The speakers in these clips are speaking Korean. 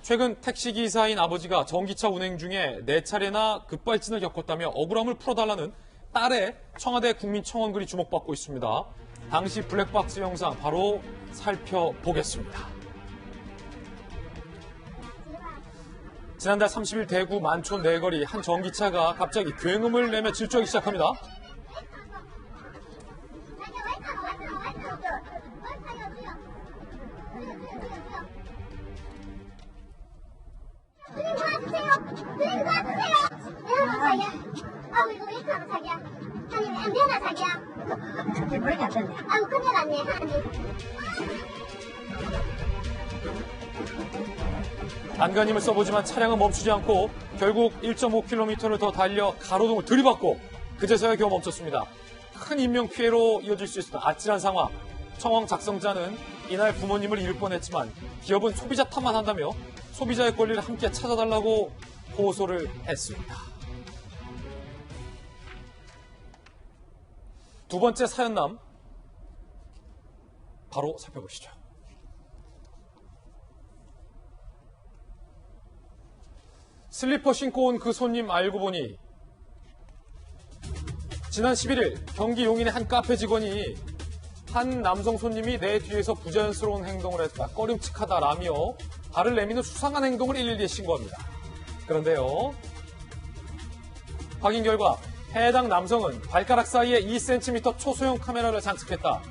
최근 택시기사인 아버지가 전기차 운행 중에 4차례나 급발진을 겪었다며 억울함을 풀어달라는 딸의 청와대 국민청원글이 주목받고 있습니다. 당시 블랙박스 영상 바로 살펴보겠습니다. 지난달 30일 대구 만촌 내거리 한 전기차가 갑자기 굉음을 내며 질주하기 시작합니다. 안간힘을 써보지만 차량은 멈추지 않고 결국 1.5km를 더 달려 가로등을 들이받고 그제서야 겨우 멈췄습니다. 큰 인명피해로 이어질 수 있었던 아찔한 상황. 청원 작성자는 이날 부모님을 잃을 뻔했지만 기업은 소비자 탓만 한다며 소비자의 권리를 함께 찾아달라고 호소를 했습니다. 두 번째 사연남 바로 살펴보시죠. 슬리퍼 신고 온 그 손님 알고 보니 지난 11일 경기 용인의 한 카페 직원이 한 남성 손님이 내 뒤에서 부자연스러운 행동을 했다, 꺼림칙하다라며 발을 내미는 수상한 행동을 112에 신고합니다. 그런데요, 확인 결과 해당 남성은 발가락 사이에 2cm 초소형 카메라를 장착했다.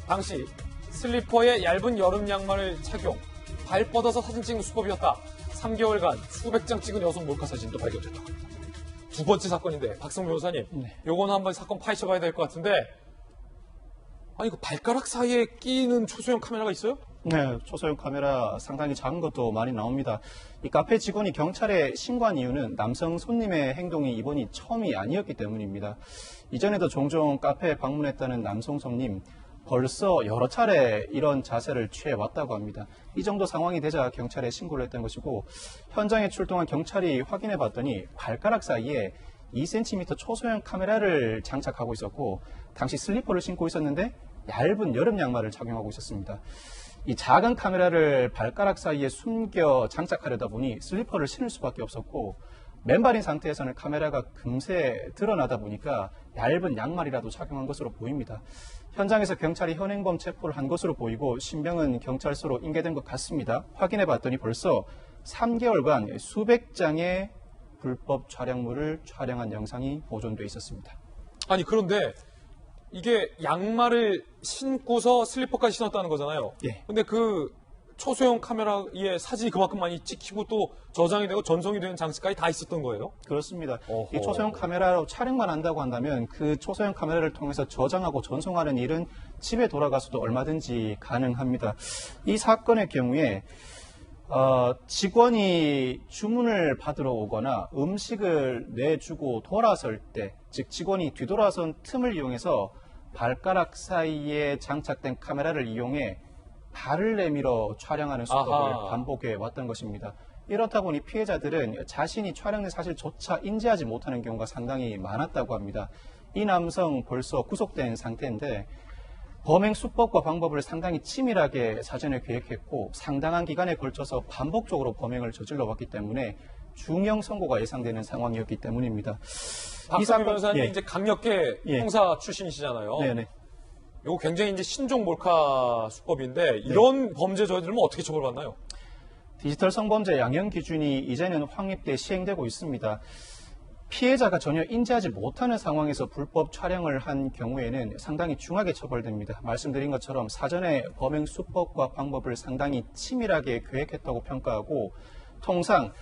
당시 슬리퍼에 얇은 여름 양말을 착용, 발 뻗어서 사진 찍는 수법이었다. 3개월간 수백 장 찍은 여성 몰카 사진도 발견됐다고 합니다. 두 번째 사건인데 박성 변호사님, 요거는 한번 사건 파헤쳐봐야 될 것 같은데, 아니 그 발가락 사이에 끼는 초소형 카메라가 있어요? 네, 초소형 카메라 상당히 작은 것도 많이 나옵니다. 이 카페 직원이 경찰에 신고한 이유는 남성 손님의 행동이 이번이 처음이 아니었기 때문입니다. 이전에도 종종 카페에 방문했다는 남성 손님, 벌써 여러 차례 이런 자세를 취해왔다고 합니다. 이 정도 상황이 되자 경찰에 신고를 했던 것이고, 현장에 출동한 경찰이 확인해 봤더니 발가락 사이에 2cm 초소형 카메라를 장착하고 있었고, 당시 슬리퍼를 신고 있었는데 얇은 여름 양말을 착용하고 있었습니다. 이 작은 카메라를 발가락 사이에 숨겨 장착하려다 보니 슬리퍼를 신을 수밖에 없었고, 맨발인 상태에서는 카메라가 금세 드러나다 보니까 얇은 양말이라도 착용한 것으로 보입니다. 현장에서 경찰이 현행범 체포를 한 것으로 보이고 신병은 경찰서로 인계된 것 같습니다. 확인해 봤더니 벌써 3개월간 수백 장의 불법 촬영물을 촬영한 영상이 보존돼 있었습니다. 아니 그런데 이게 양말을 신고서 슬리퍼까지 신었다는 거잖아요. 예. 근데 그 초소형 카메라에 사진이 그만큼 많이 찍히고 또 저장이 되고 전송이 되는 장치까지 다 있었던 거예요? 그렇습니다. 어허. 이 초소형 카메라로 촬영만 한다고 한다면 그 초소형 카메라를 통해서 저장하고 전송하는 일은 집에 돌아가서도 얼마든지 가능합니다. 이 사건의 경우에 직원이 주문을 받으러 오거나 음식을 내주고 돌아설 때, 즉 직원이 뒤돌아선 틈을 이용해서 발가락 사이에 장착된 카메라를 이용해 발을 내밀어 촬영하는 수법을 아하. 반복해 왔던 것입니다. 이렇다 보니 피해자들은 자신이 촬영된 사실조차 인지하지 못하는 경우가 상당히 많았다고 합니다. 이 남성 벌써 구속된 상태인데 범행 수법과 방법을 상당히 치밀하게 사전에 계획했고 상당한 기간에 걸쳐서 반복적으로 범행을 저질러 왔기 때문에 중형 선고가 예상되는 상황이었기 때문입니다. 박성규 변호사님 예. 이제 강력계 예. 형사 출신이시잖아요. 네네. 이거 굉장히 이제 신종 몰카 수법인데 이런 범죄 저지르면 어떻게 처벌받나요? 디지털 성범죄 양형 기준이 이제는 확립돼 시행되고 있습니다. 피해자가 전혀 인지하지 못하는 상황에서 불법 촬영을 한 경우에는 상당히 중하게 처벌됩니다. 말씀드린 것처럼 사전에 범행 수법과 방법을 상당히 치밀하게 계획했다고 평가하고, 통상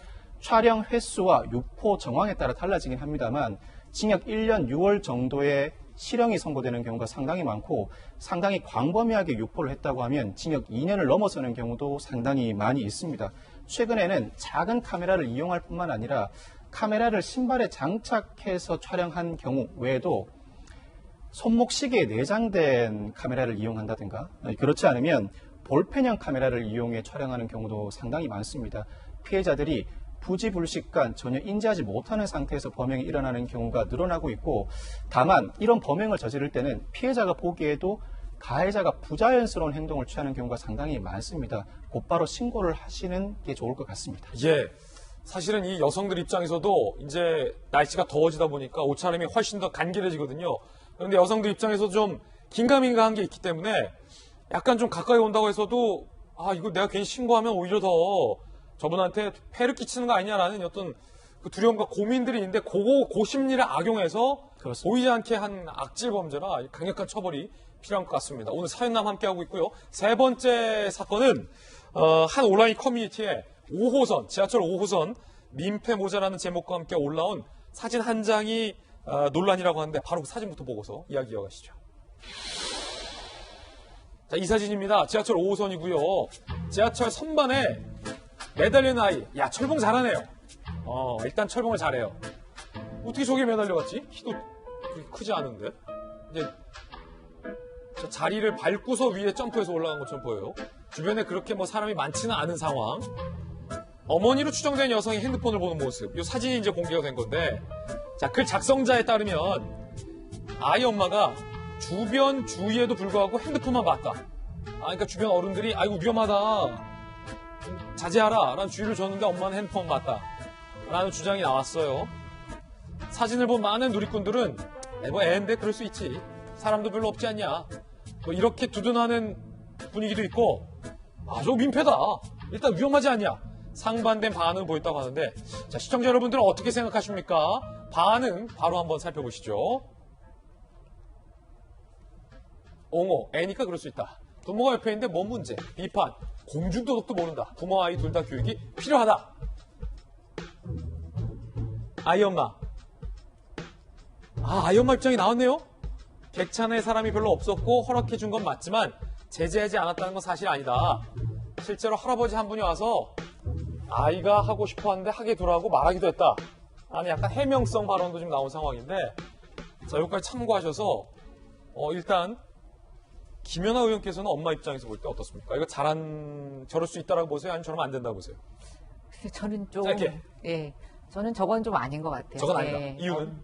촬영 횟수와 유포 정황에 따라 달라지긴 합니다만 징역 1년 6월 정도의 실형이 선고되는 경우가 상당히 많고, 상당히 광범위하게 유포를 했다고 하면 징역 2년을 넘어서는 경우도 상당히 많이 있습니다. 최근에는 작은 카메라를 이용할 뿐만 아니라 카메라를 신발에 장착해서 촬영한 경우 외에도 손목 시계에 내장된 카메라를 이용한다든가, 그렇지 않으면 볼펜형 카메라를 이용해 촬영하는 경우도 상당히 많습니다. 피해자들이 부지불식간 전혀 인지하지 못하는 상태에서 범행이 일어나는 경우가 늘어나고 있고, 다만 이런 범행을 저지를 때는 피해자가 보기에도 가해자가 부자연스러운 행동을 취하는 경우가 상당히 많습니다. 곧바로 신고를 하시는 게 좋을 것 같습니다. 예. 사실은 이 여성들 입장에서도 이제 날씨가 더워지다 보니까 옷차림이 훨씬 더 간결해지거든요. 그런데 여성들 입장에서 좀 긴가민가한 게 있기 때문에 약간 좀 가까이 온다고 해서도 이거 내가 괜히 신고하면 오히려 더 저분한테 폐를 끼치는 거 아니냐라는 어떤 그 두려움과 고민들이 있는데 그 심리를 악용해서 그렇습니다. 보이지 않게 한 악질 범죄라 강력한 처벌이 필요한 것 같습니다. 오늘 사연남 함께하고 있고요. 세 번째 사건은 한 온라인 커뮤니티에 5호선, 지하철 5호선 민폐 모자라는 제목과 함께 올라온 사진 한 장이 논란이라고 하는데 바로 그 사진부터 보고서 이야기 이어가시죠. 자, 이 사진입니다. 지하철 5호선이고요. 지하철 선반에 매달린 아이. 야, 철봉 잘하네요. 일단 철봉을 잘해요. 어떻게 저기에 매달려갔지? 키도 그렇게 크지 않은데. 이제 저 자리를 밟고서 위에 점프해서 올라간 것처럼 보여요. 주변에 그렇게 뭐 사람이 많지는 않은 상황. 어머니로 추정된 여성이 핸드폰을 보는 모습. 이 사진이 이제 공개가 된 건데, 자, 글 작성자에 따르면 아이 엄마가 주변 주의에도 불구하고 핸드폰만 봤다. 그러니까 주변 어른들이 아이고 위험하다. 좀 자제하라. 라는 주의를 줬는데 엄마는 핸드폰 봤다. 라는 주장이 나왔어요. 사진을 본 많은 누리꾼들은 뭐 애인데 그럴 수 있지. 사람도 별로 없지 않냐. 뭐 이렇게 두둔하는 분위기도 있고, 저거 민폐다. 일단 위험하지 않냐. 상반된 반응을 보였다고 하는데, 자, 시청자 여러분들은 어떻게 생각하십니까? 반응 바로 한번 살펴보시죠. 옹호, 애니까 그럴 수 있다. 부모가 옆에 있는데 뭔 문제? 비판, 공중도덕도 모른다. 부모 아이 둘 다 교육이 필요하다. 아이 엄마. 아이 엄마 입장이 나왔네요. 객찬에 사람이 별로 없었고 허락해준 건 맞지만 제재하지 않았다는 건 사실 아니다. 실제로 할아버지 한 분이 와서 아이가 하고 싶어 하는데 하게 두라고 말하기도 했다. 라는 약간 해명성 발언도 지금 나온 상황인데, 자, 여기까지 참고하셔서 일단 김연아 의원께서는 엄마 입장에서 볼 때 어떻습니까? 이거 저럴 수 있다라고 보세요? 아니면 저러면 안 된다고 보세요? 글쎄, 저는 좀, 짧게. 예, 저는 저건 좀 아닌 것 같아요. 저건 아니다. 예, 이유는?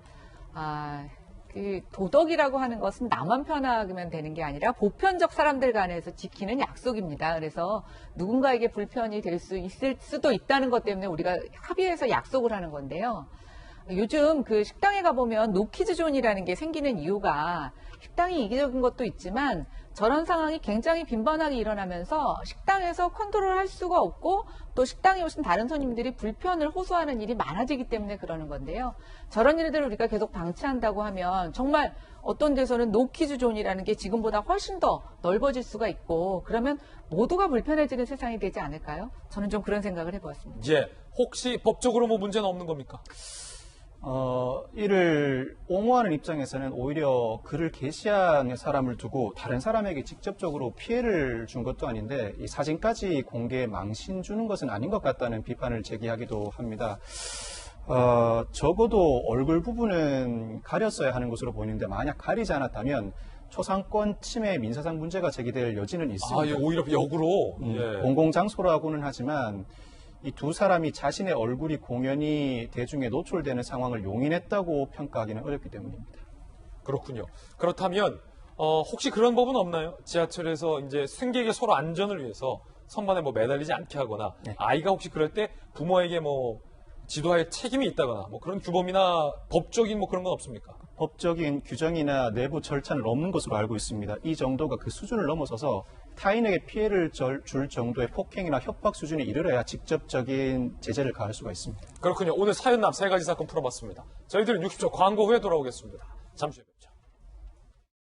그 도덕이라고 하는 것은 나만 편하면 되는 게 아니라 보편적 사람들 간에서 지키는 약속입니다. 그래서 누군가에게 불편이 될 수 있을 수도 있다는 것 때문에 우리가 합의해서 약속을 하는 건데요. 요즘 그 식당에 가보면 노키즈존이라는 게 생기는 이유가 식당이 이기적인 것도 있지만 저런 상황이 굉장히 빈번하게 일어나면서 식당에서 컨트롤할 수가 없고 또 식당에 오신 다른 손님들이 불편을 호소하는 일이 많아지기 때문에 그러는 건데요. 저런 일들을 우리가 계속 방치한다고 하면 정말 어떤 데서는 노키즈존이라는 게 지금보다 훨씬 더 넓어질 수가 있고 그러면 모두가 불편해지는 세상이 되지 않을까요? 저는 좀 그런 생각을 해보았습니다. 예. 혹시 법적으로 뭐 문제는 없는 겁니까? 이를 옹호하는 입장에서는 오히려 글을 게시한 사람을 두고 다른 사람에게 직접적으로 피해를 준 것도 아닌데 이 사진까지 공개에 망신 주는 것은 아닌 것 같다는 비판을 제기하기도 합니다. 적어도 얼굴 부분은 가렸어야 하는 것으로 보이는데 만약 가리지 않았다면 초상권 침해 민사상 문제가 제기될 여지는 있습니다. 예, 오히려 역으로. 예. 공공장소라고는 하지만 이 두 사람이 자신의 얼굴이 공연히 대중에 노출되는 상황을 용인했다고 평가하기는 어렵기 때문입니다. 그렇군요. 그렇다면 혹시 그런 법은 없나요? 지하철에서 이제 승객의 서로 안전을 위해서 선반에 뭐 매달리지 않게 하거나 네. 아이가 혹시 그럴 때 부모에게 뭐 지도할 책임이 있다거나 뭐 그런 규범이나 법적인 뭐 그런 건 없습니까? 법적인 규정이나 내부 절차는 없는 것으로 알고 있습니다. 이 정도가 그 수준을 넘어서서 타인에게 피해를 줄 정도의 폭행이나 협박 수준에 이르러야 직접적인 제재를 가할 수가 있습니다. 그렇군요. 오늘 사연남 세 가지 사건 풀어봤습니다. 저희들은 60초 광고 후에 돌아오겠습니다. 잠시 후에 뵙죠.